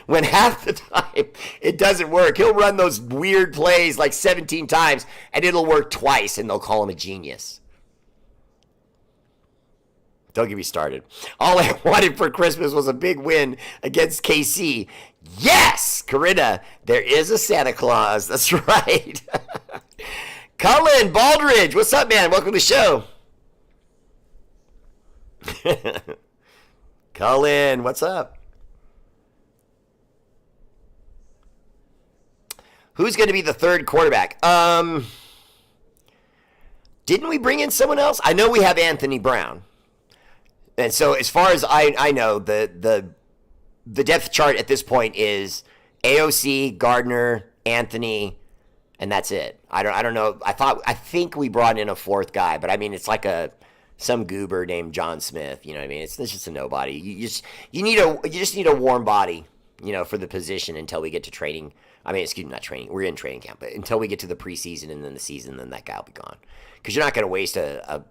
When half the time it doesn't work. He'll run those weird plays like 17 times, and it'll work twice, and they'll call him a genius. Don't get me started. All I wanted for Christmas was a big win against KC. Yes, Corinna, there is a Santa Claus. That's right. Cullen Baldridge, what's up, man? Welcome to the show. Cullen, what's up? Who's going to be the third quarterback? Didn't we bring in someone else? I know we have Anthony Brown. And so as far as I know, the depth chart at this point is AOC, Gardner, Anthony, and that's it. I don't know. I think we brought in a fourth guy, but I mean it's like some goober named John Smith. You know what I mean? It's just a nobody. You just need a warm body, for the position until we get to training. I mean, excuse me, not training. We're in training camp, but until we get to the preseason and then the season, then that guy will be gone. Because you're not going to waste a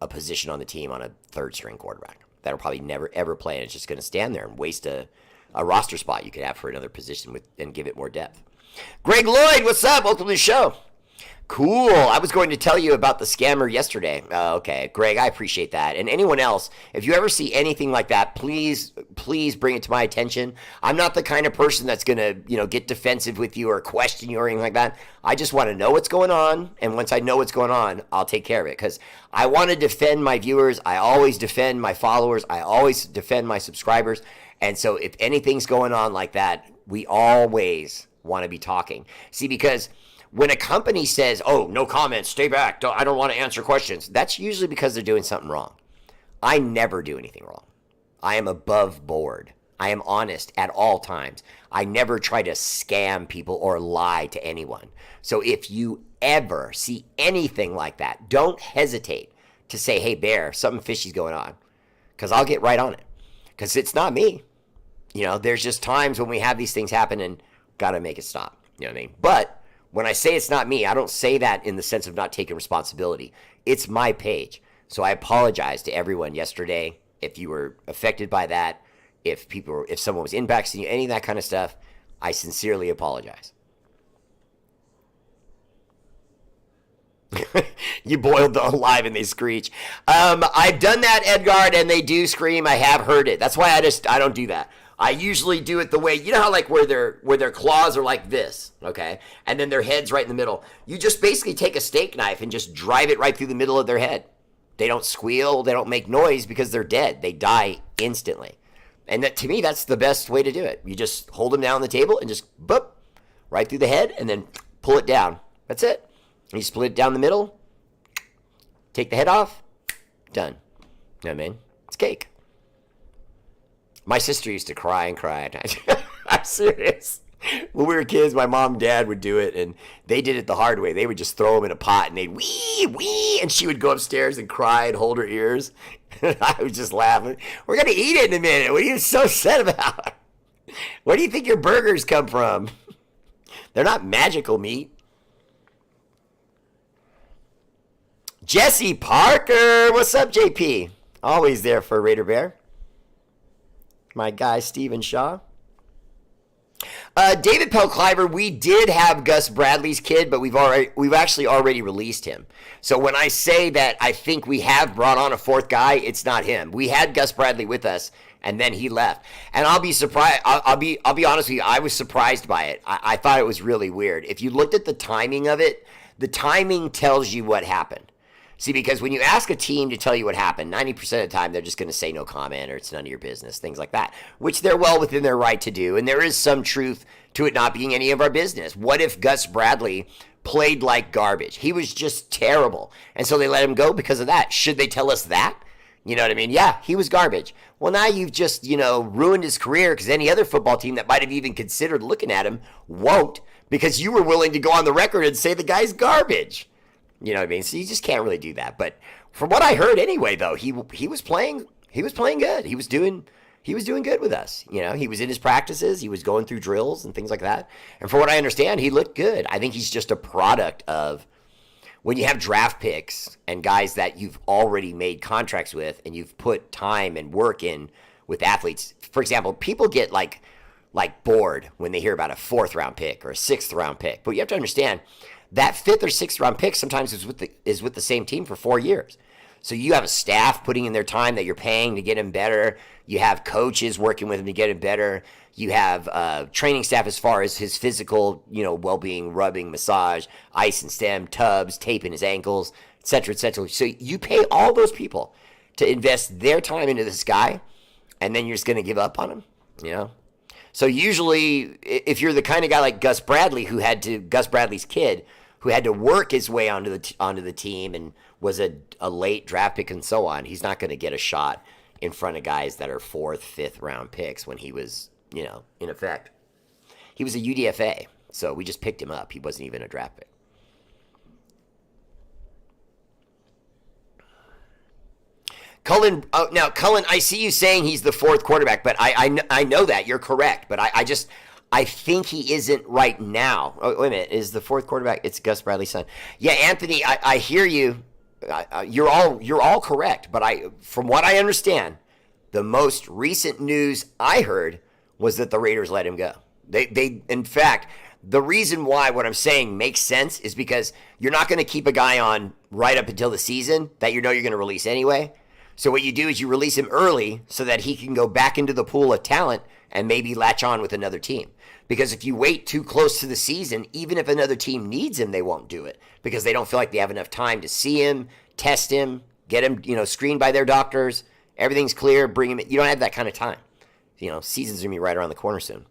position on the team on a third-string quarterback. That'll probably never, ever play, and it's just going to stand there and waste a roster spot you could have for another position and give it more depth. Greg Lloyd, what's up? Welcome to the show. Cool. I was going to tell you about the scammer yesterday. Okay, Greg, I appreciate that. And anyone else, if you ever see anything like that, please bring it to my attention. I'm not the kind of person that's going to, get defensive with you or question you or anything like that. I just want to know what's going on. And once I know what's going on, I'll take care of it. Because I want to defend my viewers. I always defend my followers. I always defend my subscribers. And so if anything's going on like that, we always want to be talking. See, because when a company says, oh, no comments, stay back, I don't want to answer questions, that's usually because they're doing something wrong. I never do anything wrong. I am above board. I am honest at all times. I never try to scam people or lie to anyone. So if you ever see anything like that, don't hesitate to say, hey, Bear, something fishy's going on. Because I'll get right on it. Because it's not me. There's just times when we have these things happen and got to make it stop. You know what I mean? But when I say it's not me, I don't say that in the sense of not taking responsibility. It's my page. So I apologize to everyone yesterday if you were affected by that, if someone was impacting you, any of that kind of stuff. I sincerely apologize. You boiled the alive and they screech. I've done that, Edgard, and they do scream. I have heard it. That's why I don't do that. I usually do it the way, how like where their claws are like this, okay? And then their head's right in the middle. You just basically take a steak knife and just drive it right through the middle of their head. They don't squeal, they don't make noise because they're dead. They die instantly. And to me, that's the best way to do it. You just hold them down on the table and just boop, right through the head and then pull it down. That's it. You split it down the middle, take the head off, done. You know what I mean? It's cake. My sister used to cry and cry. I'm serious. When we were kids, my mom and dad would do it, and they did it the hard way. They would just throw them in a pot, and they'd wee, and she would go upstairs and cry and hold her ears. I was just laughing. We're going to eat it in a minute. What are you so upset about? Where do you think your burgers come from? They're not magical meat. Jesse Parker. What's up, JP? Always there for Raider Bear. My guy, Steven Shaw. David Pell-Cliver, we did have Gus Bradley's kid, but we've actually already released him. So when I say that I think we have brought on a fourth guy, it's not him. We had Gus Bradley with us, and then he left. And I'll be surprised. I'll be honest with you. I was surprised by it. I thought it was really weird. If you looked at the timing of it, the timing tells you what happened. See, because when you ask a team to tell you what happened, 90% of the time they're just going to say no comment or it's none of your business, things like that, which they're well within their right to do. And there is some truth to it not being any of our business. What if Gus Bradley played like garbage? He was just terrible. And so they let him go because of that. Should they tell us that? You know what I mean? Yeah, he was garbage. Well, now you've just, ruined his career because any other football team that might have even considered looking at him won't, because you were willing to go on the record and say the guy's garbage. You know what I mean? So you just can't really do that. But from what I heard anyway, though, he was playing good. He was doing good with us. He was in his practices. He was going through drills and things like that. And from what I understand, he looked good. I think he's just a product of when you have draft picks and guys that you've already made contracts with and you've put time and work in with athletes. For example, people get like bored when they hear about a 4th round pick or a 6th round pick. But you have to understand that 5th or 6th round pick sometimes is with the same team for 4 years. So you have a staff putting in their time that you're paying to get him better. You have coaches working with him to get him better. You have training staff as far as his physical, well-being, rubbing, massage, ice and stem, tubs, taping his ankles, et cetera, et cetera. So you pay all those people to invest their time into this guy, and then you're just going to give up on him, So usually, if you're the kind of guy like Gus Bradley, Gus Bradley's kid, who had to work his way onto the team and was a late draft pick and so on, he's not going to get a shot in front of guys that are 4th, 5th round picks when he was, in effect. He was a UDFA, so we just picked him up. He wasn't even a draft pick. Cullen, I see you saying he's the 4th quarterback, but I know that. You're correct, but I think he isn't right now. Oh, wait a minute. Is the 4th quarterback? It's Gus Bradley's son. Yeah, Anthony, I hear you. You're all correct, but from what I understand, the most recent news I heard was that the Raiders let him go. They in fact, the reason why what I'm saying makes sense is because you're not going to keep a guy on right up until the season that you're going to release anyway. So what you do is you release him early so that he can go back into the pool of talent and maybe latch on with another team. Because if you wait too close to the season, even if another team needs him, they won't do it because they don't feel like they have enough time to see him, test him, get him, screened by their doctors. Everything's clear. Bring him in. You don't have that kind of time. Season's going to be right around the corner soon.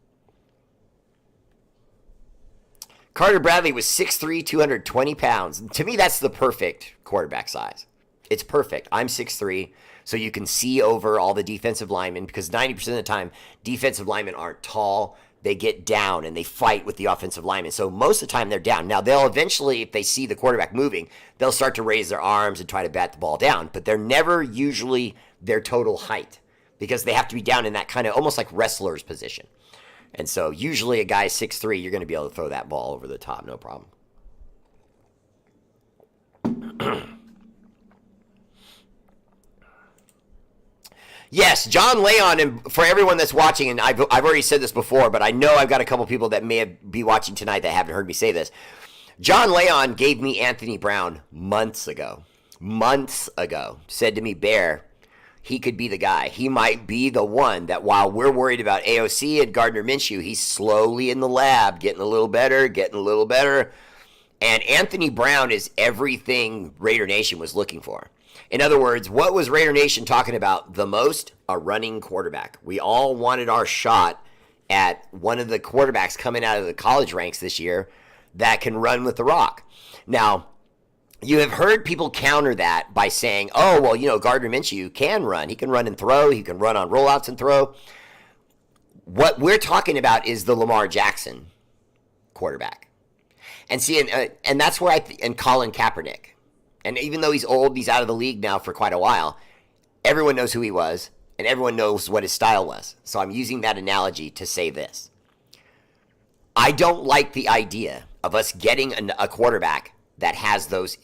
Carter Bradley was 6'3", 220 pounds. To me, that's the perfect quarterback size. It's perfect. I'm 6'3", so you can see over all the defensive linemen because 90% of the time, defensive linemen aren't tall. They get down and they fight with the offensive linemen. So most of the time, they're down. Now, they'll eventually, if they see the quarterback moving, they'll start to raise their arms and try to bat the ball down. But they're never usually their total height because they have to be down in that kind of almost like wrestler's position. And so usually a guy 6'3", you're going to be able to throw that ball over the top, no problem. Yes, John Leon, and for everyone that's watching, and I've already said this before, but I know I've got a couple people that may be watching tonight that haven't heard me say this. John Leon gave me Anthony Brown months ago, said to me, Bear, he could be the guy. He might be the one that while we're worried about AOC and Gardner Minshew, he's slowly in the lab, getting a little better. And Anthony Brown is everything Raider Nation was looking for. In other words, what was Raider Nation talking about the most? A running quarterback. We all wanted our shot at one of the quarterbacks coming out of the college ranks this year that can run with the rock. Now, you have heard people counter that by saying, oh, well, Gardner Minshew can run. He can run and throw. He can run on rollouts and throw. What we're talking about is the Lamar Jackson quarterback. And see, and that's where and Colin Kaepernick. And even though he's old, he's out of the league now for quite a while, everyone knows who he was, and everyone knows what his style was. So I'm using that analogy to say this. I don't like the idea of us getting a quarterback that has those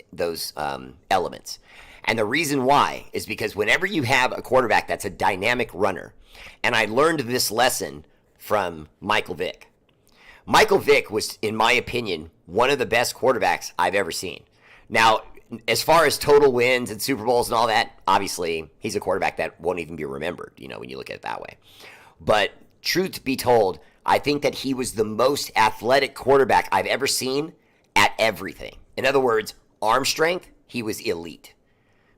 elements. And the reason why is because whenever you have a quarterback that's a dynamic runner, and I learned this lesson from Michael Vick. Michael Vick was, in my opinion, one of the best quarterbacks I've ever seen. Now, as far as total wins and Super Bowls and all that, obviously, he's a quarterback that won't even be remembered, when you look at it that way. But truth be told, I think that he was the most athletic quarterback I've ever seen at everything. In other words, arm strength, he was elite.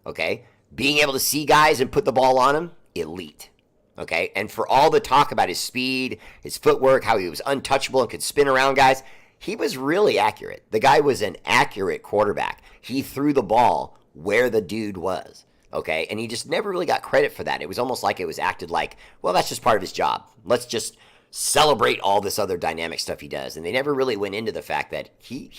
Okay? Being able to see guys and put the ball on them, elite. Okay? And for all the talk about his speed, his footwork, how he was untouchable and could spin around guys, he was really accurate. The guy was an accurate quarterback. He threw the ball where the dude was. Okay? And he just never really got credit for that. It was almost like it was acted like, well, that's just part of his job. Let's just celebrate all this other dynamic stuff he does. And they never really went into the fact that he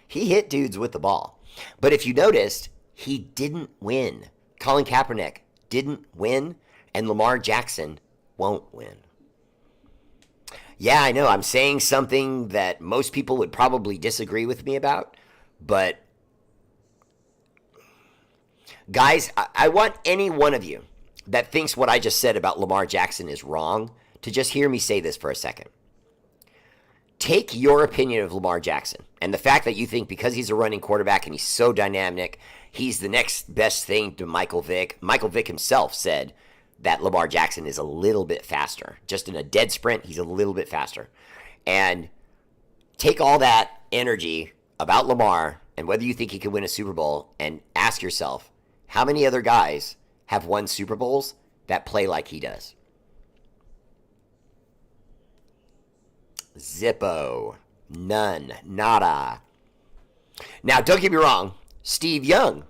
hit dudes with the ball. But if you noticed, he didn't win. Colin Kaepernick didn't win, and Lamar Jackson won't win. Yeah, I know, I'm saying something that most people would probably disagree with me about, but guys, I want any one of you that thinks what I just said about Lamar Jackson is wrong to just hear me say this for a second. Take your opinion of Lamar Jackson and the fact that you think because he's a running quarterback and he's so dynamic, he's the next best thing to Michael Vick. Michael Vick himself said that Lamar Jackson is a little bit faster. Just in a dead sprint, he's a little bit faster. And take all that energy about Lamar and whether you think he could win a Super Bowl and ask yourself, how many other guys have won Super Bowls that play like he does? Zippo. None. Nada. Now, don't get me wrong. Steve Young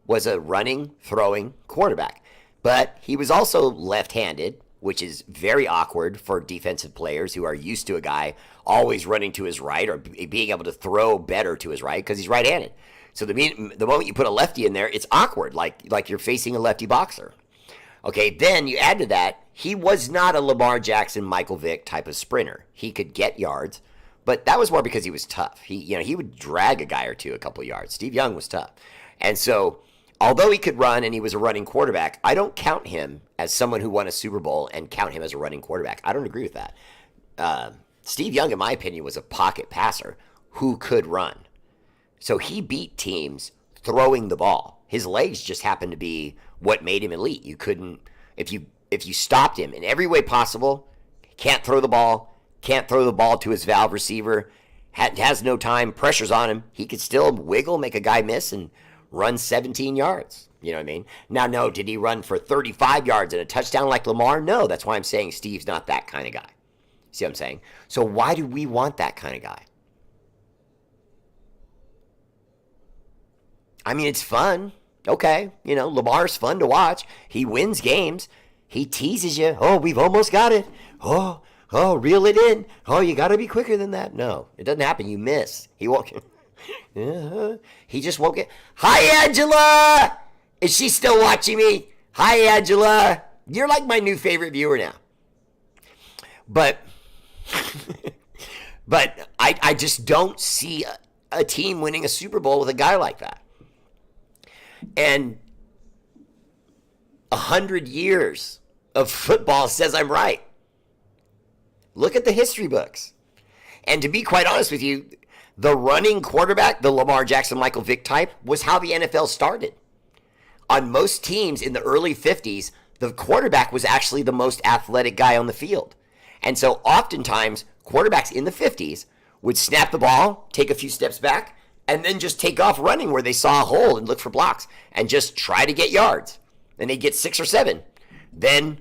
was a running, throwing quarterback. But he was also left-handed, which is very awkward for defensive players who are used to a guy always running to his right or being able to throw better to his right because he's right-handed. So the moment you put a lefty in there, it's awkward, like you're facing a lefty boxer. Okay, then you add to that, he was not a Lamar Jackson, Michael Vick type of sprinter. He could get yards, but that was more because he was tough. He would drag a guy or two a couple yards. Steve Young was tough. And so, although he could run and he was a running quarterback, I don't count him as someone who won a Super Bowl and count him as a running quarterback. I don't agree with that. Steve Young, in my opinion, was a pocket passer who could run. So he beat teams throwing the ball. His legs just happened to be what made him elite. You couldn't, if you stopped him in every way possible, can't throw the ball to his valve receiver, has no time, pressure's on him, he could still wiggle, make a guy miss, and run 17 yards. You know what I mean? Now, no, did he run for 35 yards and a touchdown like Lamar? No, that's why I'm saying Steve's not that kind of guy. See what I'm saying? So why do we want that kind of guy? I mean, it's fun. Okay, Lamar's fun to watch. He wins games. He teases you. Oh, we've almost got it. Oh, reel it in. Oh, you got to be quicker than that. No, it doesn't happen. You miss. He won't. He just won't get. Hi, Angela. Is she still watching me? Hi, Angela. You're like my new favorite viewer now. But I just don't see a team winning a Super Bowl with a guy like that. And 100 years of football says I'm right. Look at the history books. And to be quite honest with you, the running quarterback, the Lamar Jackson, Michael Vick type, was how the NFL started. On most teams in the early 50s, the quarterback was actually the most athletic guy on the field. And so oftentimes, quarterbacks in the 50s would snap the ball, take a few steps back, and then just take off running where they saw a hole and look for blocks and just try to get yards. And they'd get 6 or 7. Then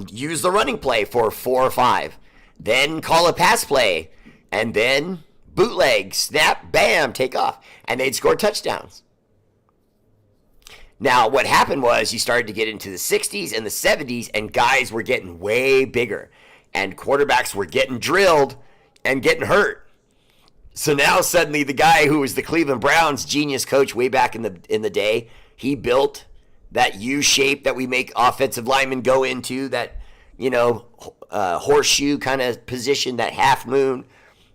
use the running play for 4 or 5. Then call a pass play. And then bootleg, snap, bam, take off. And they'd score touchdowns. Now, what happened was you started to get into the 60s and the 70s, and guys were getting way bigger. And quarterbacks were getting drilled and getting hurt. So now suddenly the guy who was the Cleveland Browns genius coach way back in the day, he built that U shape that we make offensive linemen go into, that, horseshoe kind of position, that half moon.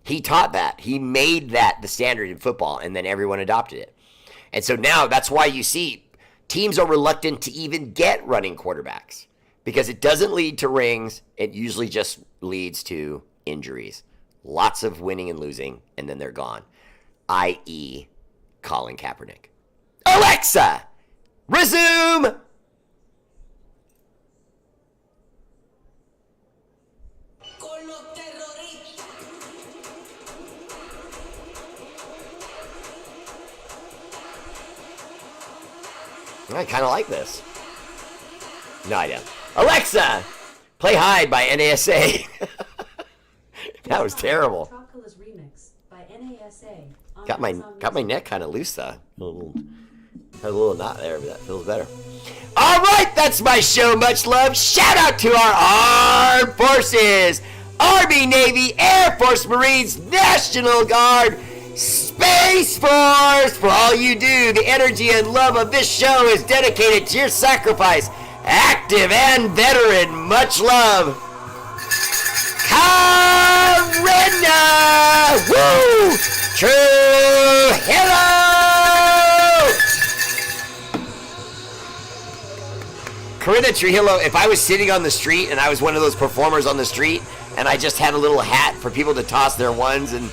He taught that. He made that the standard in football, and then everyone adopted it. And so now that's why you see teams are reluctant to even get running quarterbacks, because it doesn't lead to rings. It usually just leads to injuries. Lots of winning and losing, and then they're gone. I.e., Colin Kaepernick. Alexa, resume! I kind of like this. No idea. Alexa, play Hide by NASA. That was terrible. Got my neck kind of loose though. Had a little knot there, but that feels better. All right, that's my show. Much love. Shout out to our armed forces: Army, Navy, Air Force, Marines, National Guard, Space Force. For all you do, the energy and love of this show is dedicated to your sacrifice. Active and veteran, much love. Corinna! Woo! True hero! Corinna Trujillo, if I was sitting on the street and I was one of those performers on the street and I just had a little hat for people to toss their ones and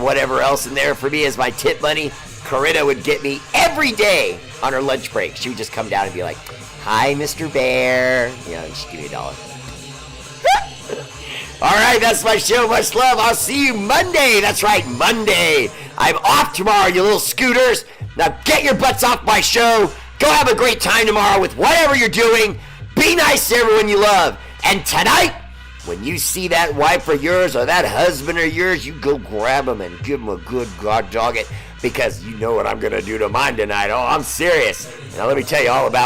whatever else in there for me as my tip money, Corinna would get me every day on her lunch break. She would just come down and be like, "Hi, Mr. Bear." Just give me $1. All right, that's my show. Much love. I'll see you Monday. That's right, Monday. I'm off tomorrow, you little scooters. Now get your butts off my show. Go have a great time tomorrow with whatever you're doing. Be nice to everyone you love. And tonight, when you see that wife of yours or that husband of yours, you go grab him and give him a good god dog it, because you know what I'm going to do to mine tonight. Oh, I'm serious. Now let me tell you all about